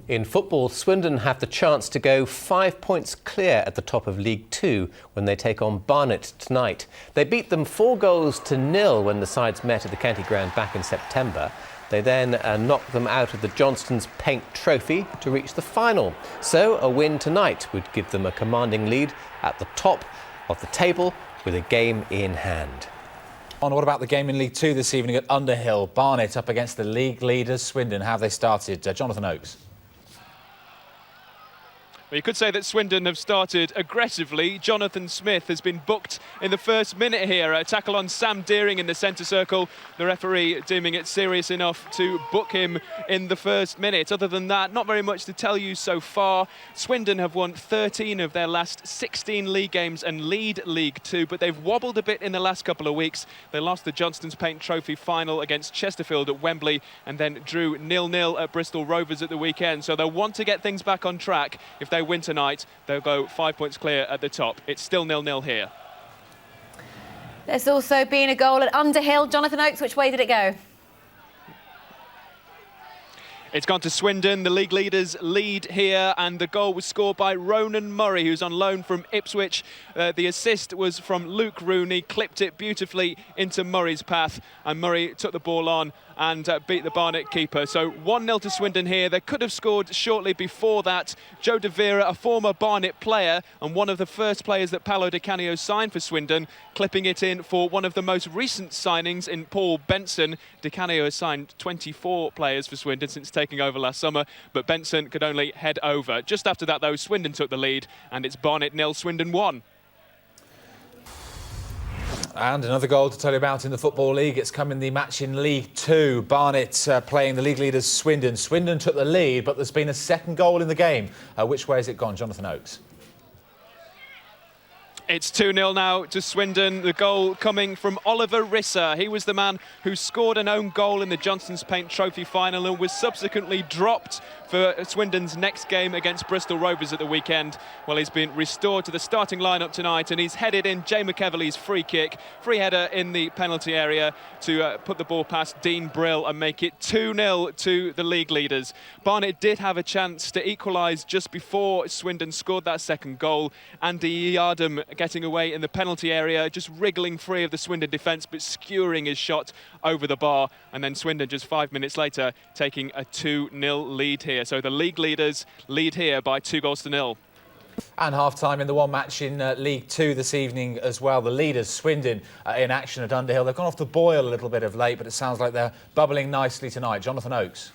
In football, Swindon have the chance to go 5 points clear at the top of League Two when they take on Barnet tonight. They beat them 4-0 when the sides met at the county ground back in September. They then knocked them out of the Johnston's Paint Trophy to reach the final. So a win tonight would give them a commanding lead at the top of the table with a game in hand. What about the game in League Two this evening at Underhill? Barnet up against the league leaders Swindon. How have they started? Jonathan Oakes. Well, you could say that Swindon have started aggressively. Jonathan Smith has been booked in the first minute here. A tackle on Sam Deering in the centre circle. The referee deeming it serious enough to book him in the first minute. Other than that, not very much to tell you so far. Swindon have won 13 of their last 16 league games and lead League Two, but they've wobbled a bit in the last couple of weeks. They lost the Johnston's Paint Trophy final against Chesterfield at Wembley and then drew 0-0 at Bristol Rovers at the weekend. So they'll want to get things back on track. If they win tonight, they'll go 5 points clear at the top. It's still 0-0 here. There's also been a goal at Underhill. Jonathan Oakes, which way did it go? It's gone to Swindon. The league leaders lead here, and the goal was scored by Ronan Murray, who's on loan from Ipswich. The assist was from Luke Rooney, clipped it beautifully into Murray's path, and Murray took the ball on and beat the Barnet keeper. So 1-0 to Swindon here. They could have scored shortly before that. Joe De Vera, a former Barnet player and one of the first players that Paolo di Canio signed for Swindon, clipping it in for one of the most recent signings in Paul Benson. Di Canio has signed 24 players for Swindon since taking over last summer, but Benson could only head over. Just after that, though, Swindon took the lead, and it's Barnet 0, Swindon 1. And another goal to tell you about in the Football League. It's come in the match in League Two. Barnet playing the league leaders Swindon. Swindon took the lead, but there's been a second goal in the game. Which way has it gone, Jonathan Oakes? It's 2-0 now to Swindon. The goal coming from Oliver Risser. He was the man who scored an own goal in the Johnston's Paint Trophy final and was subsequently dropped for Swindon's next game against Bristol Rovers at the weekend. Well, he's been restored to the starting lineup tonight, and he's headed in Jay McEverly's free kick. Free header in the penalty area to put the ball past Dean Brill and make it 2-0 to the league leaders. Barnet did have a chance to equalise just before Swindon scored that second goal. Andy Yardam getting away in the penalty area, just wriggling free of the Swindon defence, but skewering his shot over the bar. And then Swindon, just 5 minutes later, taking a 2-0 lead here. So the league leaders lead here by 2-0. And half-time in the one match in League Two this evening as well. The leaders, Swindon, in action at Underhill. They've gone off the boil a little bit of late, but it sounds like they're bubbling nicely tonight. Jonathan Oakes.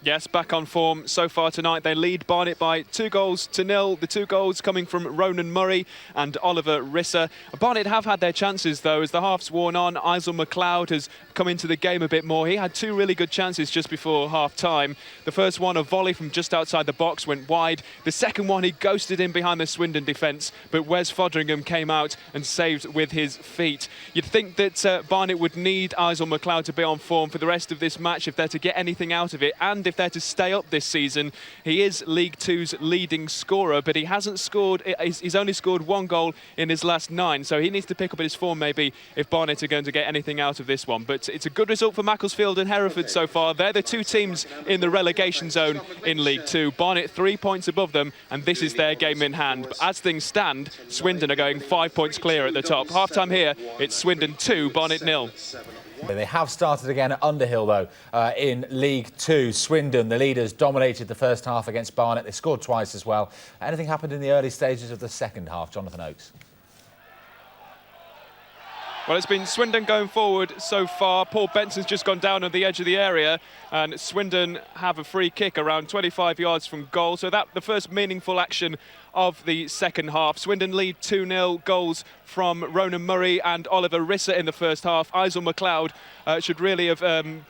Yes, back on form so far tonight. They lead Barnet by 2-0. The 2 goals coming from Ronan Murray and Oliver Risser. Barnet have had their chances, though, as the half's worn on. Isel McLeod has come into the game a bit more. He had 2 really good chances just before half-time. The first one, a volley from just outside the box, went wide. The second one, he ghosted in behind the Swindon defence, but Wes Fodringham came out and saved with his feet. You'd think that Barnet would need Isel McLeod to be on form for the rest of this match if they're to get anything out of it, and if they're to stay up this season. He is League Two's leading scorer, but he hasn't scored, he's only scored 1 goal in his last 9, so he needs to pick up his form maybe if Barnet are going to get anything out of this one. But it's a good result for Macclesfield and Hereford so far. They're the 2 teams in the relegation zone in League Two. Barnet 3 points above them, and this is their game in hand. But as things stand, Swindon are going 5 points clear at the top. Half-time here, it's Swindon 2, Barnet 0. They have started again at Underhill, though, in League Two. Swindon, the leaders, dominated the first half against Barnet. They scored twice as well. Anything happened in the early stages of the second half, Jonathan Oakes? Well, it's been Swindon going forward so far. Paul Benson's just gone down on the edge of the area, and Swindon have a free kick around 25 yards from goal. So that's the first meaningful action of the second half. Swindon lead 2-0, goals from Ronan Murray and Oliver Risser in the first half. Isel McLeod should really have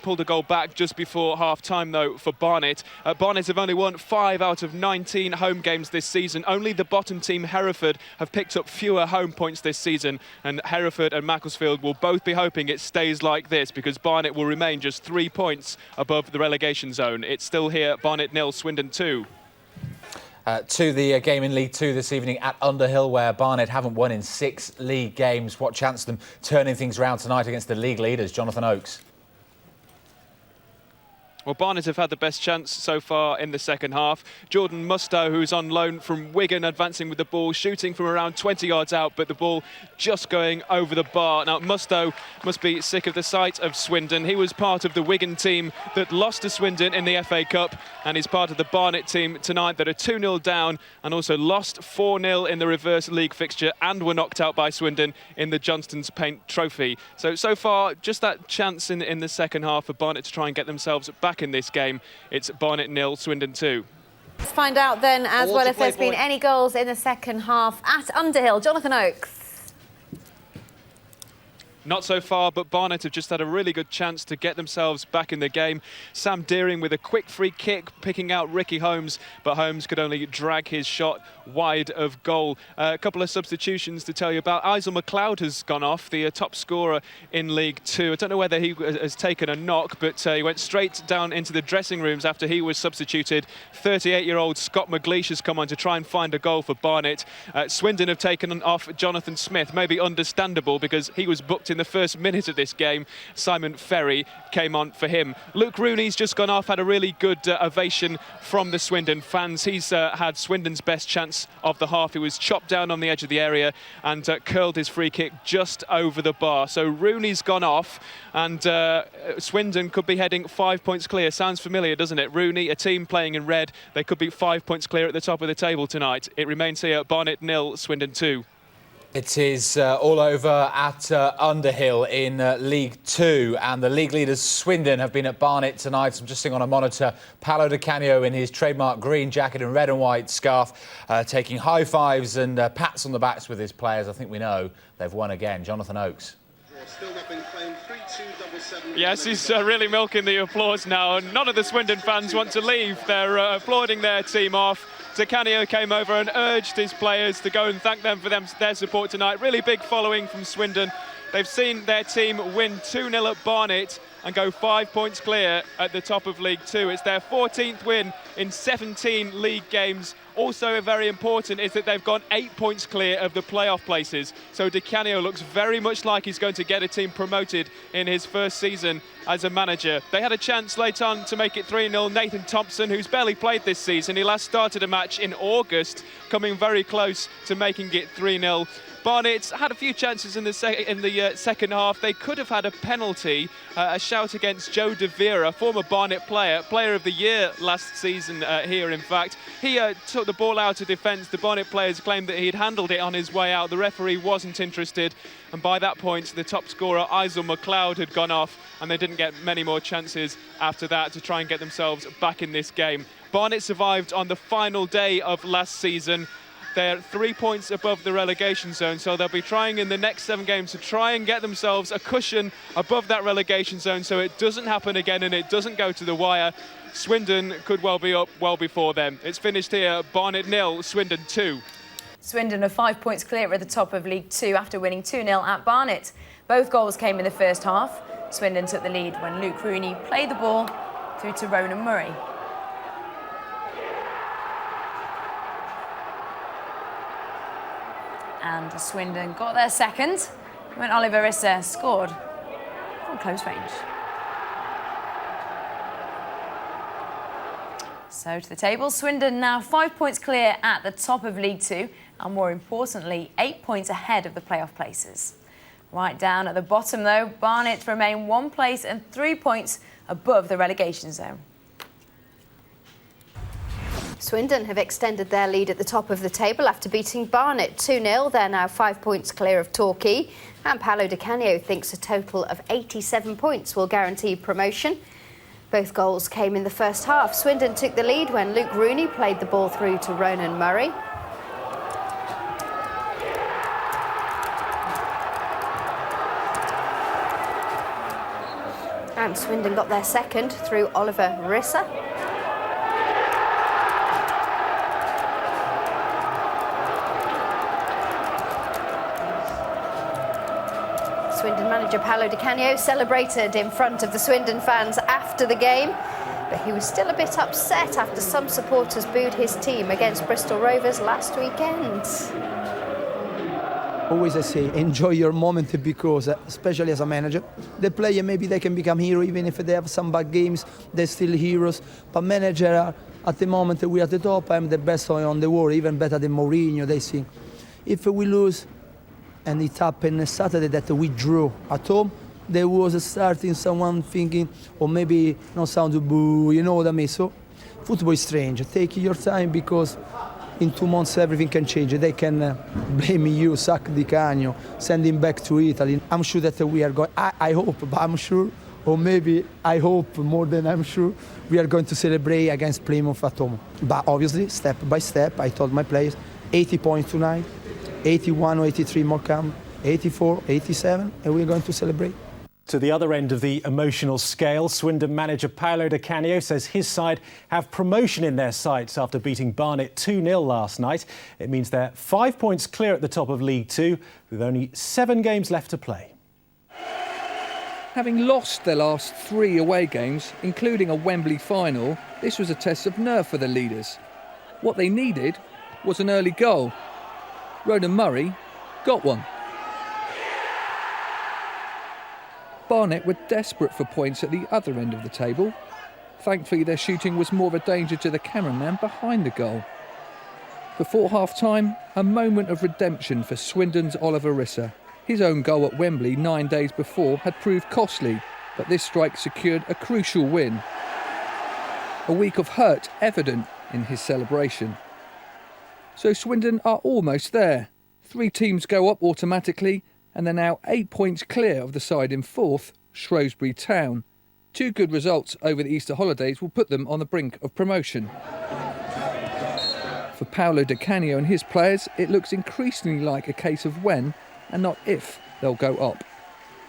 pulled a goal back just before half-time, though, for Barnet. Barnet have only won 5 out of 19 home games this season. Only the bottom team, Hereford, have picked up fewer home points this season, and Hereford and Macclesfield will both be hoping it stays like this, because Barnet will remain just 3 points above the relegation zone. It's still here, Barnet 0, Swindon 2. To the game in League Two this evening at Underhill, where Barnet haven't won in 6 league games. What chance of them turning things around tonight against the league leaders, Jonathan Oakes? Well, Barnet have had the best chance so far in the second half. Jordan Mustoe, who's on loan from Wigan, advancing with the ball, shooting from around 20 yards out, but the ball just going over the bar. Now, Mustoe must be sick of the sight of Swindon. He was part of the Wigan team that lost to Swindon in the FA Cup, and he's part of the Barnet team tonight that are 2-0 down and also lost 4-0 in the reverse league fixture and were knocked out by Swindon in the Johnston's Paint Trophy. So far, just that chance in the second half for Barnet to try and get themselves back in this game. It's Barnet 0, Swindon 2. Let's find out then as well if there's been any goals in the second half at Underhill. Jonathan Oakes. Not so far, but Barnet have just had a really good chance to get themselves back in the game. Sam Deering with a quick free kick, picking out Ricky Holmes, but Holmes could only drag his shot wide of goal. A couple of substitutions to tell you about. Isel McLeod has gone off, the top scorer in League Two. I don't know whether he has taken a knock, but he went straight down into the dressing rooms after he was substituted. 38-year-old Scott McLeish has come on to try and find a goal for Barnet. Swindon have taken off Jonathan Smith, maybe understandable because he was booked in the first minute of this game. Simon Ferry came on for him. Luke Rooney's just gone off, had a really good ovation from the Swindon fans. He's had Swindon's best chance of the half. He was chopped down on the edge of the area and curled his free kick just over the bar. So Rooney's gone off and Swindon could be heading 5 points clear. Sounds familiar, doesn't it? Rooney, a team playing in red, they could be 5 points clear at the top of the table tonight. It remains here, Barnet 0, Swindon 2. It is all over at Underhill in League Two, and the league leaders Swindon have been at Barnet tonight. I'm just seeing on a monitor Paolo di Canio in his trademark green jacket and red and white scarf, taking high fives and pats on the backs with his players. I think we know they've won again. Jonathan Oakes. Still not been claimed, 3-2-7-7. Yes, he's really milking the applause now, and none of the Swindon fans want to leave. They're applauding their team off. Di Canio came over and urged his players to go and thank them for their support tonight. Really big following from Swindon. They've seen their team win 2-0 at Barnet and go 5 points clear at the top of League Two. It's their 14th win in 17 league games. Also very important is that they've gone 8 points clear of the playoff places. So Di Canio looks very much like he's going to get a team promoted in his first season as a manager. They had a chance late on to make it 3-0. Nathan Thompson, who's barely played this season, he last started a match in August, coming very close to making it 3-0. Barnet had a few chances in the second half. They could have had a penalty, a shout against Joe De Vera, former Barnet player of the year last season here, in fact. He took the ball out of defence. The Barnet players claimed that he'd handled it on his way out. The referee wasn't interested. And by that point, the top scorer, Isel McLeod, had gone off, and they didn't get many more chances after that to try and get themselves back in this game. Barnet survived on the final day of last season. They're 3 points above the relegation zone, so they'll be trying in the next 7 games to try and get themselves a cushion above that relegation zone so it doesn't happen again and it doesn't go to the wire. Swindon could well be up well before them. It's finished here, Barnet 0, Swindon 2. Swindon are 5 points clear at the top of League Two after winning 2-0 at Barnet. Both goals came in the first half. Swindon took the lead when Luke Rooney played the ball through to Ronan Murray. And Swindon got their second when Oliver Issa scored from close range. So to the table, Swindon now 5 points clear at the top of League Two and more importantly 8 points ahead of the playoff places. Right down at the bottom though, Barnet remain 1 place and 3 points above the relegation zone. Swindon have extended their lead at the top of the table after beating Barnet 2-0. They're now 5 points clear of Torquay. And Paolo di Canio thinks a total of 87 points will guarantee promotion. Both goals came in the first half. Swindon took the lead when Luke Rooney played the ball through to Ronan Murray. And Swindon got their second through Oliver Issa. Swindon manager Paolo di Canio celebrated in front of the Swindon fans after the game, but he was still a bit upset after some supporters booed his team against Bristol Rovers last weekend. always I say, enjoy your moment, because, especially as a manager, the player maybe they can become hero even if they have some bad games, they're still heroes. But manager, at the moment we are at the top, I'm the best on the world, even better than Mourinho. They think if we lose, and it happened Saturday that we drew at home, there was starting someone thinking, or maybe no sound to boo, you know what I mean? So football is strange. Take your time, because in 2 months everything can change. They can blame you, sack Di Canio, send him back to Italy. I'm sure that we are going, I hope, but I'm sure, or maybe I hope more than I'm sure, we are going to celebrate against Plymouth at home. But obviously, step by step, I told my players, 80 points tonight, 81 or 83 more come, 84, 87, and we're going to celebrate. To the other end of the emotional scale, Swindon manager Paolo di Canio says his side have promotion in their sights after beating Barnet 2-0 last night. It means they're 5 points clear at the top of League Two, with only 7 games left to play. Having lost their last 3 away games, including a Wembley final, this was a test of nerve for the leaders. What they needed was an early goal. Ronan Murray got one. Barnet were desperate for points at the other end of the table. Thankfully, their shooting was more of a danger to the cameraman behind the goal. Before half-time, a moment of redemption for Swindon's Oliver Rissa. His own goal at Wembley 9 days before had proved costly, but this strike secured a crucial win. A week of hurt evident in his celebration. So Swindon are almost there. 3 teams go up automatically, and they're now 8 points clear of the side in 4th, Shrewsbury Town. 2 good results over the Easter holidays will put them on the brink of promotion. For Paolo di Canio and his players, it looks increasingly like a case of when and not if they'll go up.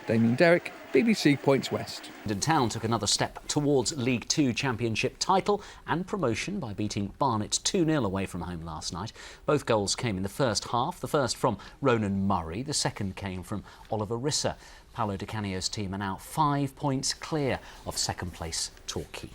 Damien Derrick, BBC Points West. Swindon Town took another step towards League Two Championship title and promotion by beating Barnet 2-0 away from home last night. Both goals came in the first half, the first from Ronan Murray, the second came from Oliver Rissa. Paolo di Canio's team are now 5 points clear of second place Torquay.